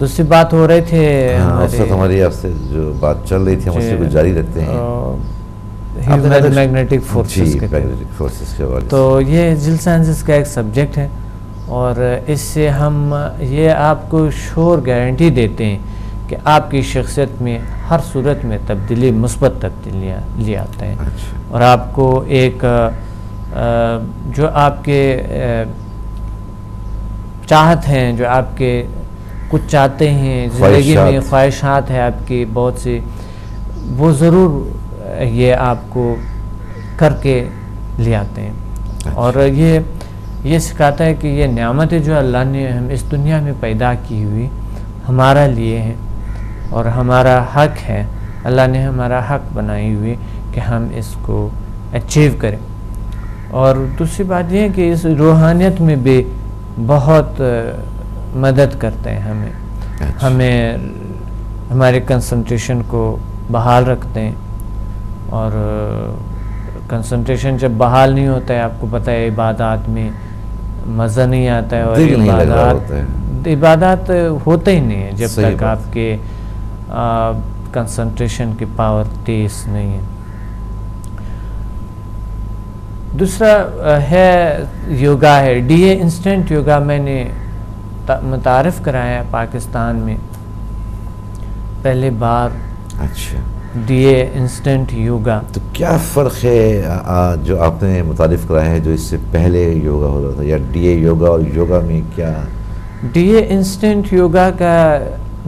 دوسری بات ہو رہے تھے ہماری آپ سے جو بات چل رہی تھی ہم اسی کو جاری رکھتے ہیں میگنیٹک فورسز کے حوالے تو یہ ذیل سائنسز کا ایک سبجیکٹ ہے، اور اس سے ہم یہ آپ کو شور گارنٹی دیتے ہیں کہ آپ کی شخصیت میں ہر صورت میں تبدیلی، مثبت تبدیلیاں لے آتے ہیں، اور آپ کو ایک جو آپ کے چاہت ہیں، جو آپ کے کچھ چاہتے ہیں زندگی میں، خواہشات ہیں آپ کی بہت سی، وہ ضرور یہ آپ کو کر کے لے آتے ہیں، اور یہ سکھاتا ہے کہ یہ نعمت جو اللہ نے ہم اس دنیا میں پیدا کی ہوئی ہمارا لیے ہیں، اور ہمارا حق ہے، اللہ نے ہمارا حق بنائی ہوئی کہ ہم اس کو اچیو کریں۔ اور دوسری بات یہ ہے کہ اس روحانیت میں بھی بہت مدد کرتے ہیں ہمیں ہمارے کنسنٹریشن کو بحال رکھتے ہیں، اور کنسنٹریشن جب بحال نہیں ہوتا ہے، آپ کو پتہ ہے عبادات میں مزہ نہیں آتا ہے، اور عبادات ہوتے ہی نہیں ہیں جب تک آپ کے کنسنٹریشن کی پاور تیز نہیں ہے۔ دوسرا ہے یوگا ہے، ڈی اے انسٹنٹ یوگا میں نے متعارف کرایا ہے پاکستان میں پہلے بار۔ اچھا، ڈی اے انسٹنٹ یوگا تو کیا فرق ہے جو آپ نے متعارف کرایا ہے جو اس سے پہلے یوگا ہو رہا تھا، یا ڈی اے یوگا اور یوگا میں کیا؟ ڈی اے انسٹنٹ یوگا کا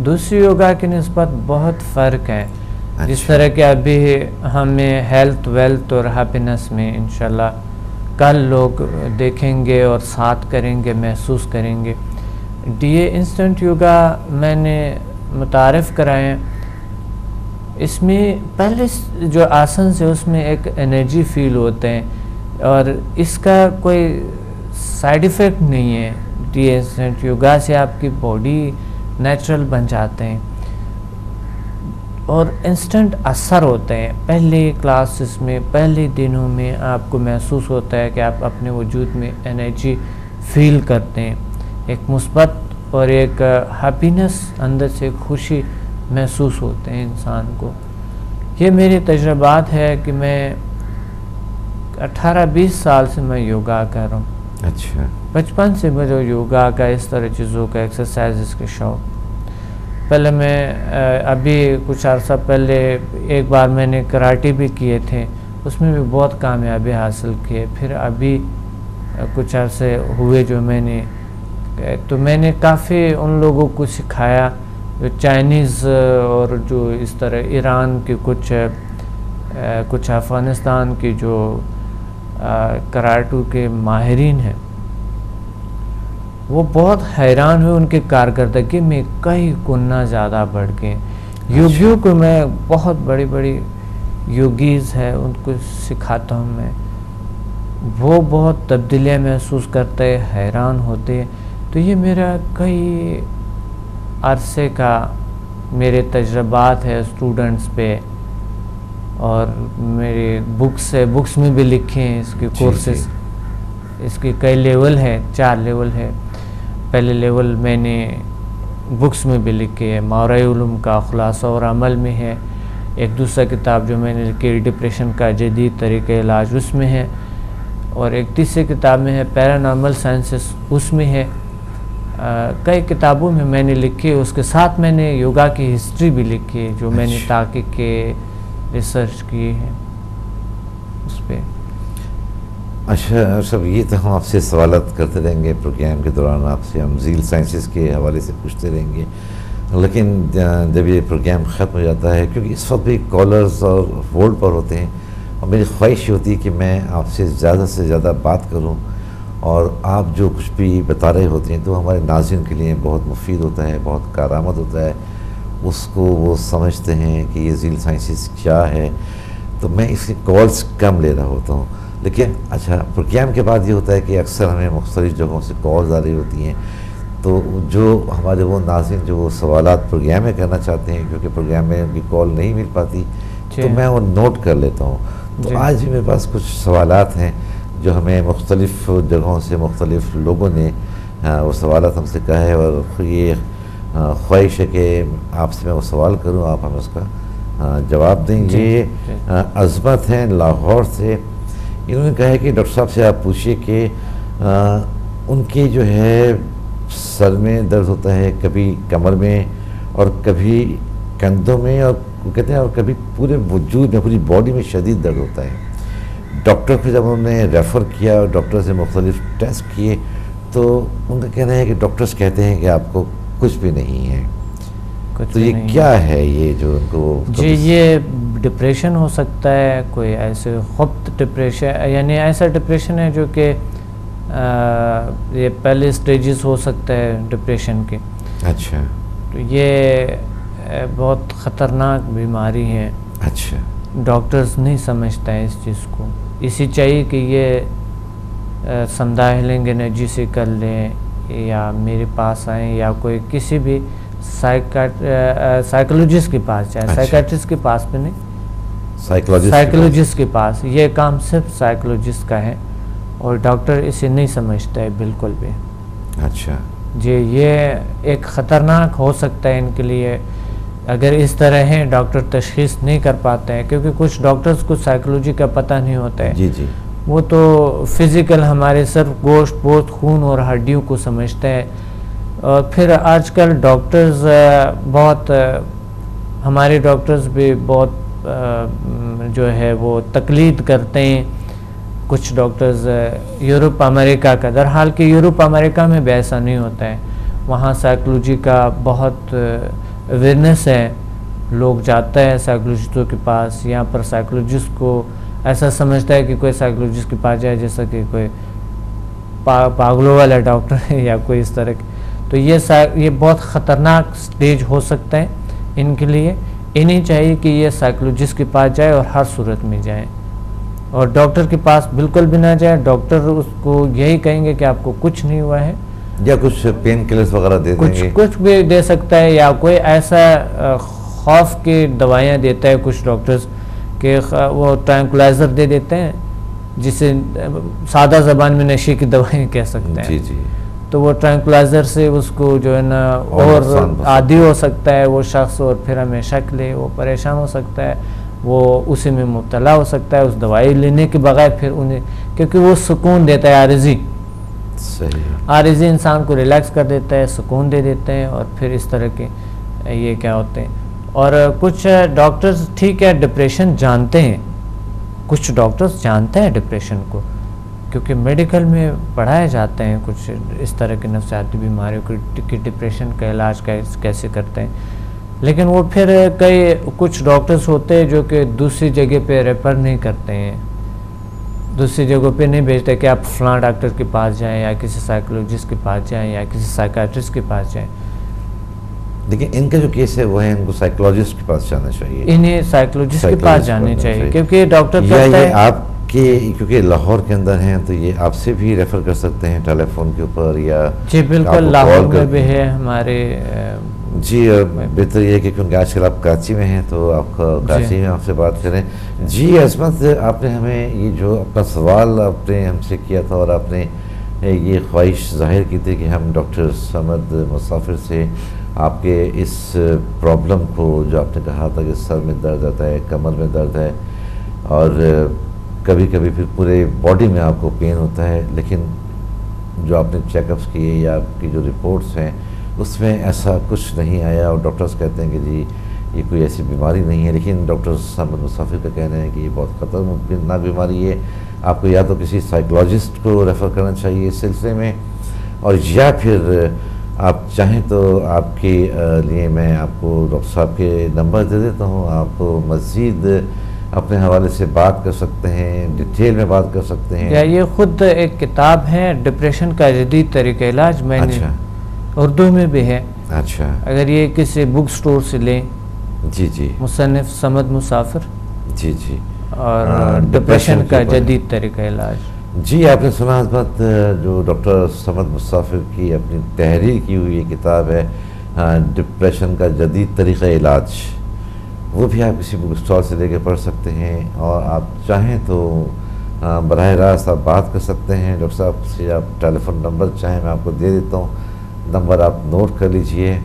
دوسری یوگا کی نسبت بہت فرق ہے۔ جس طرح کہ ابھی ہمیں ہیلتھ، ویلتھ اور ہیپینس میں انشاءاللہ کل لوگ دیکھیں گے اور ساتھ کریں گے، محسوس کریں گے۔ ڈی اے انسٹنٹ یوگا میں نے متعارف کرائے، اس میں پہلے جو آسن سے اس میں ایک انرجی فیل ہوتے ہیں، اور اس کا کوئی سائیڈ ایفیکٹ نہیں ہے۔ ڈی اے انسٹنٹ یوگا سے آپ کی باڈی نیچرل بن جاتے ہیں، اور انسٹنٹ اثر ہوتے ہیں۔ پہلے کلاسز میں، پہلے دنوں میں آپ کو محسوس ہوتا ہے کہ آپ اپنے وجود میں انرجی فیل کرتے ہیں، ایک مثبت اور ایک ہیپینس، اندر سے خوشی محسوس ہوتے ہیں انسان کو۔ یہ میرے تجربات ہے کہ میں 18-20 سال سے میں یوگا کر رہا ہوں۔ اچھا، بچپن سے مجھے یوگا کا، اس طرح چیزوں کا، ایکسرسائزز کے شوق۔ پہلے میں ابھی کچھ عرصہ پہلے ایک بار میں نے کراٹے بھی کیے تھے، اس میں بھی بہت کامیابی حاصل کیے۔ پھر ابھی کچھ عرصے ہوئے جو میں نے کافی ان لوگوں کو سکھایا جو چائنیز اور جو اس طرح ایران کے کچھ افغانستان کے جو کراٹو کے ماہرین ہیں، وہ بہت حیران ہوئے ان کے کارکردگی میں کئی گنا زیادہ بڑھ گئے۔ یوگیوں کو میں بہت بڑی یوگیز ہے ان کو سکھاتا ہوں میں، وہ بہت تبدیلیاں محسوس کرتے، حیران ہوتے۔ تو یہ میرا کئی عرصے کا میرے تجربات ہے اسٹوڈنٹس پہ، اور میرے بکس میں بھی لکھے ہیں اس کے کورسز۔ اس کے کئی لیول ہے، 4 لیول ہے۔ پہلے لیول میں نے بکس میں بھی لکھے ہے، ماورائے علوم کا خلاصہ اور عمل میں ہے۔ ایک دوسرا کتاب جو میں نے لکھی ڈپریشن کا جدید طریقہ علاج، اس میں ہے، اور ایک تیسری کتاب میں ہے پیرانارمل سائنسز، اس میں ہے۔ کئی کتابوں میں نے لکھی، اس کے ساتھ میں نے یوگا کی ہسٹری بھی لکھی جو میں نے تحقیق کے ریسرچ کی ہے اس پہ۔ اچھا سب، یہ تو ہم آپ سے سوالات کرتے رہیں گے پروگرام کے دوران، آپ سے ہم ذیل سائنسز کے حوالے سے پوچھتے رہیں گے، لیکن جب یہ پروگرام ختم ہو جاتا ہے، کیونکہ اس وقت بھی کالرز اور ہولڈ پر ہوتے ہیں، اور میری خواہش ہوتی ہے کہ میں آپ سے زیادہ بات کروں، اور آپ جو کچھ بھی بتا رہے ہوتے ہیں تو ہمارے ناظرین کے لیے بہت مفید ہوتا ہے، بہت کارآمد ہوتا ہے، اس کو وہ سمجھتے ہیں کہ یہ ذیل سائنسز کیا ہے۔ تو میں اس کی کالز کم لے رہا ہوتا ہوں، لیکن اچھا پروگرام کے بعد یہ ہوتا ہے کہ اکثر ہمیں مختلف جگہوں سے کالز آ رہی ہوتی ہیں، تو جو ہمارے وہ ناظرین جو وہ سوالات پروگرام میں کرنا چاہتے ہیں، کیونکہ پروگرام میں ان کی کال نہیں مل پاتی، تو میں وہ نوٹ کر لیتا ہوں۔ تو آج بھی میرے پاس کچھ سوالات ہیں جو ہمیں مختلف جگہوں سے مختلف لوگوں نے وہ سوالات ہم سے کہا ہے، اور یہ خواہش ہے کہ آپ سے میں وہ سوال کروں، آپ ہمیں اس کا جواب دیں۔ یہ عظمت ہیں لاہور سے، انہوں نے کہا ہے کہ ڈاکٹر صاحب سے آپ پوچھئے کہ ان کے جو ہے سر میں درد ہوتا ہے، کبھی کمر میں اور کبھی کندھوں میں، اور کہتے ہیں اور کبھی پورے وجود میں، پوری باڈی میں شدید درد ہوتا ہے۔ ڈاکٹر کو جب انہوں نے ریفر کیا اور ڈاکٹر سے مختلف ٹیسٹ کیے تو ان کا کہنا ہے کہ ڈاکٹرز کہتے ہیں کہ آپ کو کچھ بھی نہیں ہے۔ تو یہ کیا ہے یہ جو ان کو؟ جی یہ ڈپریشن ہو سکتا ہے، کوئی ایسے خفت ڈپریشن، یعنی ایسا ڈپریشن ہے جو کہ یہ پہلے سٹیجز ہو سکتا ہے ڈپریشن کے۔ اچھا، تو یہ بہت خطرناک بیماری ہے۔ اچھا، ڈاکٹرز نہیں سمجھتا ہے اس چیز کو، اسی چاہیے کہ یہ سمجھا لیں گے انرجی سے کر لیں یا میرے پاس آئیں یا کوئی کسی بھی سائیکولوجسٹ کے پاس جائیں۔ سائیکیٹرسٹ کے پاس بھی نہیں، سائیکولوجسٹ کے پاس۔ یہ کام صرف سائیکولوجسٹ کا ہے اور ڈاکٹر اسے نہیں سمجھتا ہے بالکل بھی۔ اچھا جی یہ ایک خطرناک ہو سکتا ہے ان کے لیے اگر اس طرح ہیں، ڈاکٹر تشخیص نہیں کر پاتے ہیں، کیونکہ کچھ ڈاکٹرز کو سائیکولوجی کا پتہ نہیں ہوتا ہے۔ جی جی، وہ تو فزیکل ہمارے صرف گوشت پوست خون اور ہڈیوں کو سمجھتے ہیں، اور پھر آج کل ڈاکٹرز بہت ہمارے ڈاکٹرز بھی بہت جو ہے وہ تقلید کرتے ہیں، کچھ ڈاکٹرز یورپ امریکہ کا، در حال کہ یورپ امریکہ میں بھی ایسا نہیں ہوتا ہے، وہاں سائیکولوجی کا بہت اویئرنیس ہے، لوگ جاتا ہے سائیکولوجسٹوں کے پاس۔ یہاں پر سائیکولوجسٹ کو ایسا سمجھتا ہے کہ کوئی سائیکولوجسٹ کے پاس جائے جیسا کہ کوئی پاگلوں والا ڈاکٹر ہے یا کوئی اس طرح کے۔ تو یہ بہت خطرناک سٹیج ہو سکتا ہے ان کے لیے، انہیں چاہیے کہ یہ سائیکولوجسٹ کے پاس جائے اور ہر صورت میں جائیں، اور ڈاکٹر کے پاس بالکل بھی نہ جائے۔ ڈاکٹر اس کو یہی کہیں گے کہ آپ کو کچھ نہیں ہوا ہے، یا کچھ پین کلرز وغیرہ دے دیں گے، کچھ بھی دے سکتا ہے، یا کوئی ایسا خوف کی دوائیاں دیتا ہے کچھ ڈاکٹرز کہ وہ ٹرینکولائزر دے دیتے ہیں، جسے سادہ زبان میں نشے کی دوائیں کہہ سکتے ہیں۔ جی جی، تو وہ ٹرینکولائزر سے اس کو جو ہے نا اور عادی ہو سکتا ہے وہ شخص، اور پھر ہمیشہ کے لیے وہ پریشان ہو سکتا ہے، وہ اسی میں مبتلا ہو سکتا ہے اس دوائی لینے کے بغیر۔ پھر انہیں کیونکہ وہ سکون دیتا ہے، عارضی عارضی انسان کو ریلیکس کر دیتا ہے، سکون دے دیتے ہیں، اور پھر اس طرح کے یہ کیا ہوتے ہیں۔ اور کچھ ڈاکٹرز ٹھیک ہے ڈپریشن جانتے ہیں، کچھ ڈاکٹرز جانتے ہیں ڈپریشن کو، کیونکہ میڈیکل میں پڑھائے جاتے ہیں کچھ اس طرح کے نفسیاتی بیماریوں کی ڈپریشن کا علاج کیسے کرتے ہیں، لیکن وہ پھر کچھ ڈاکٹرز ہوتے ہیں جو کہ دوسری جگہ پہ ریفر نہیں کرتے ہیں، دوسری جگہوں پہ نہیں بھیجتے کہ آپ فلاں ڈاکٹر کے پاس جائیں یا کسی سائیکولوجسٹ کے پاس جائیں یا کسی سائیکیٹرسٹ کے پاس جائیں۔ لیکن ان کا جو کیس ہے وہ ہے ان کو سائیکولوجسٹ کے پاس جانا چاہیے، انہیں سائیکولوجسٹ کے پاس جانے چاہیے، کیونکہ ڈاکٹر کہتا ہے آپ کے کیونکہ لاہور کے اندر ہیں تو یہ آپ سے بھی ریفر کر سکتے ہیں ٹیلی فون کے اوپر، یا جی بالکل لاہور میں بھی ہے ہمارے۔ جی بہتر یہ ہے کہ کیونکہ آج کل آپ کراچی میں ہیں تو آپ کراچی میں آپ سے بات کریں۔ جی عصمت، آپ نے ہمیں یہ جو اپنا سوال آپ نے ہم سے کیا تھا اور آپ نے یہ خواہش ظاہر کی تھی کہ ہم ڈاکٹر صمد مسافر سے آپ کے اس پرابلم کو جو آپ نے کہا تھا کہ سر میں درد آتا ہے، کمر میں درد ہے، اور کبھی کبھی پھر پورے باڈی میں آپ کو پین ہوتا ہے، لیکن جو آپ نے چیک اپس کیے یا آپ کی جو رپورٹس ہیں اس میں ایسا کچھ نہیں آیا، اور ڈاکٹرز کہتے ہیں کہ جی یہ کوئی ایسی بیماری نہیں ہے، لیکن ڈاکٹر صمد مسافر کا کہنا ہے کہ یہ بہت خطرناک بیماری ہے، آپ کو یا تو کسی سائیکولوجسٹ کو ریفر کرنا چاہیے اس سلسلے میں، اور یا پھر آپ چاہیں تو آپ کے لیے میں آپ کو ڈاکٹر صاحب کے نمبر دے دیتا ہوں، آپ مزید اپنے حوالے سے بات کر سکتے ہیں، ڈیٹیل میں بات کر سکتے ہیں۔ یہ خود ایک کتاب ہے ڈپریشن کا جدید طریقہ علاج، میں نے اردو میں بھی ہے، اچھا اگر یہ کسی بک سٹور سے لیں، جی جی، مصنف صمد مسافر، جی جی، اور ڈپریشن کا جدید طریقہ علاج۔ جی آپ نے سنا حضرت، جو ڈاکٹر صمد مسافر کی اپنی تحریر کی ہوئی یہ کتاب ہے ڈپریشن کا جدید طریقہ علاج، وہ بھی آپ کسی بک اسٹال سے لے کے پڑھ سکتے ہیں، اور آپ چاہیں تو براہ راست آپ بات کر سکتے ہیں ڈاکٹر صاحب سے۔ آپ ٹیلی فون نمبر چاہیں میں آپ کو دے دیتا ہوں، نمبر آپ نوٹ کر لیجئے،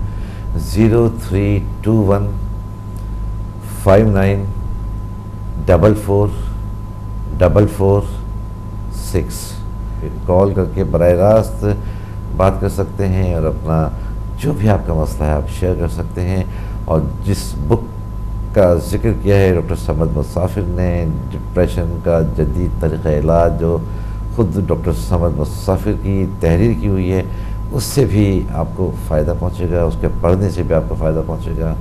0321594446 کال کر کے براہ راست بات کر سکتے ہیں اور اپنا جو بھی آپ کا مسئلہ ہے آپ شیئر کر سکتے ہیں. اور جس بک کا ذکر کیا ہے ڈاکٹر صمد مسافر نے، ڈپریشن کا جدید طریقہ علاج، جو خود ڈاکٹر صمد مسافر کی تحریر کی ہوئی ہے، اس سے بھی آپ کو فائدہ پہنچے گا، اس کے پڑھنے سے بھی آپ کو فائدہ پہنچے گا.